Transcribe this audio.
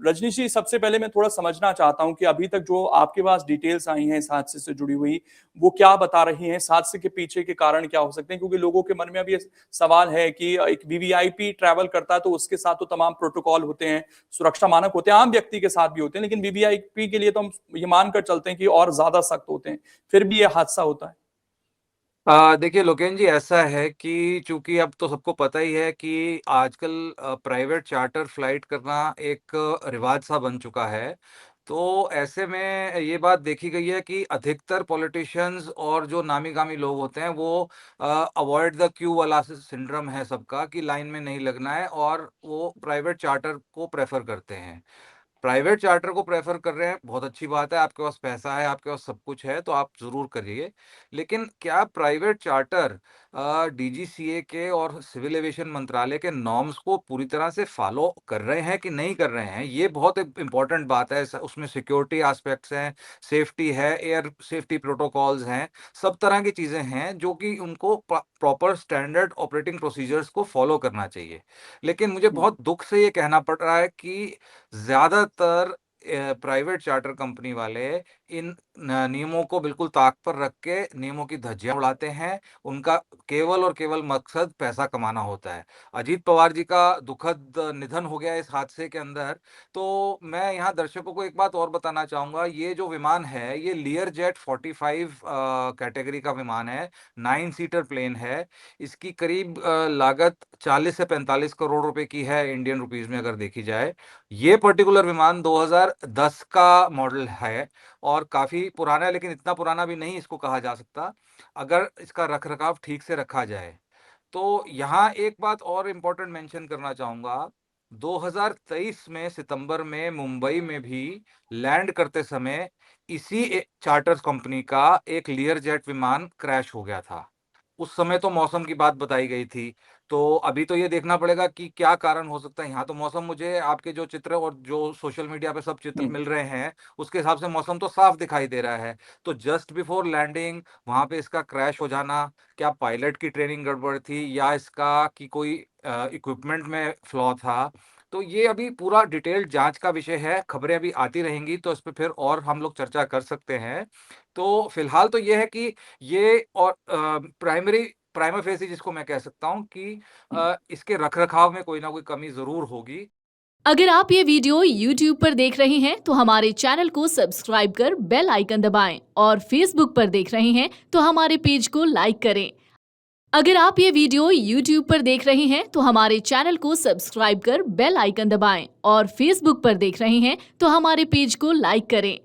रजनीश जी, सबसे पहले मैं थोड़ा समझना चाहता हूं कि अभी तक जो आपके पास डिटेल्स आई हैं इस हादसे से जुड़ी हुई, वो क्या बता रही हैं? इस हादसे के पीछे के कारण क्या हो सकते हैं? क्योंकि लोगों के मन में अभी सवाल है कि एक वीवीआईपी ट्रैवल करता है तो उसके साथ तो तमाम प्रोटोकॉल होते हैं, सुरक्षा मानक होते हैं, आम व्यक्ति के साथ भी होते हैं, लेकिन वीवीआईपी के लिए तो हम ये मानकर चलते हैं कि और ज्यादा सख्त होते हैं, फिर भी ये हादसा होता है। देखिए लोकेन जी, ऐसा है कि चूंकि अब तो सबको पता ही है कि आजकल प्राइवेट चार्टर फ्लाइट करना एक रिवाज सा बन चुका है। तो ऐसे में ये बात देखी गई है कि अधिकतर पॉलिटिशियंस और जो नामी-गामी लोग होते हैं वो अवॉइड द क्यू वाला सिंड्रोम है सबका कि लाइन में नहीं लगना है, और वो प्राइवेट चार्टर को प्रेफर करते हैं। प्राइवेट चार्टर को प्रेफ़र कर रहे हैं, बहुत अच्छी बात है, आपके पास पैसा है, आपके पास सब कुछ है, तो आप ज़रूर करिए। लेकिन क्या प्राइवेट चार्टर डीजीसीए के और सिविल एविएशन मंत्रालय के नॉर्म्स को पूरी तरह से फ़ॉलो कर रहे हैं कि नहीं कर रहे हैं? ये बहुत एक इम्पोर्टेंट बात है। स उसमें सिक्योरिटी एस्पेक्ट्स हैं, सेफ्टी है, एयर सेफ्टी प्रोटोकॉल्स हैं, सब तरह की चीज़ें हैं, जो कि उनको प्रॉपर स्टैंडर्ड ऑपरेटिंग प्रोसीजर्स को फ़ॉलो करना चाहिए। लेकिन मुझे हम्म, बहुत दुःख से ये कहना पड़ रहा है कि ज़्यादातर प्राइवेट चार्टर कंपनी वाले इन नियमों को बिल्कुल ताक पर रख के नियमों की धज्जियां उड़ाते हैं। उनका केवल और केवल मकसद पैसा कमाना होता है। अजीत पवार जी का दुखद निधन हो गया इस हादसे के अंदर। तो मैं यहाँ दर्शकों को एक बात और बताना चाहूंगा, ये जो विमान है ये लियर जेट 45 कैटेगरी का विमान है, 9 सीटर प्लेन है। इसकी करीब लागत 40 से 45 करोड़ रुपए की है इंडियन रुपीस में अगर देखी जाए। ये पर्टिकुलर विमान 2010 का मॉडल है और काफ़ी पुराना है, लेकिन इतना पुराना भी नहीं इसको कहा जा सकता, अगर इसका रख-रखाव ठीक से रखा जाए। तो यहाँ एक बात और इम्पोर्टेंट मेंशन करना चाहूँगा, 2023 में सितंबर में मुंबई में भी लैंड करते समय इसी चार्टर्स कंपनी का एक लीयर जेट विमान क्रैश हो गया था। उस समय तो मौसम की बात बताई गई थी। तो अभी तो ये देखना पड़ेगा कि क्या कारण हो सकता है। यहाँ तो मौसम, मुझे आपके जो चित्र और जो सोशल मीडिया पे सब चित्र हम्म, मिल रहे हैं, उसके हिसाब से मौसम तो साफ दिखाई दे रहा है। तो जस्ट बिफोर लैंडिंग वहाँ पे इसका क्रैश हो जाना, क्या पायलट की ट्रेनिंग गड़बड़ थी या इसका कि कोई इक्विपमेंट में फ्लॉ था? तो ये अभी पूरा डिटेल्ड जाँच का विषय है। खबरें अभी आती रहेंगी तो इस पे फिर और हम लोग चर्चा कर सकते हैं। तो फिलहाल तो ये है कि ये और प्राइमा फेसी जिसको मैं कह सकता हूँ कि हम्म। इसके रख-रखाव में कोई ना कोई कमी ज़रूर होगी। अगर आप ये वीडियो YouTube पर देख रहे हैं तो हमारे चैनल को सब्सक्राइब कर बेल आइकन दबाएं और Facebook पर देख रहे हैं तो हमारे पेज को लाइक करें। अगर आप ये वीडियो YouTube पर देख रहे हैं तो हमारे चैनल को सब्सक्राइब कर बेल आइकन दबाएं और Facebook पर देख रहे हैं तो हमारे पेज को लाइक करें।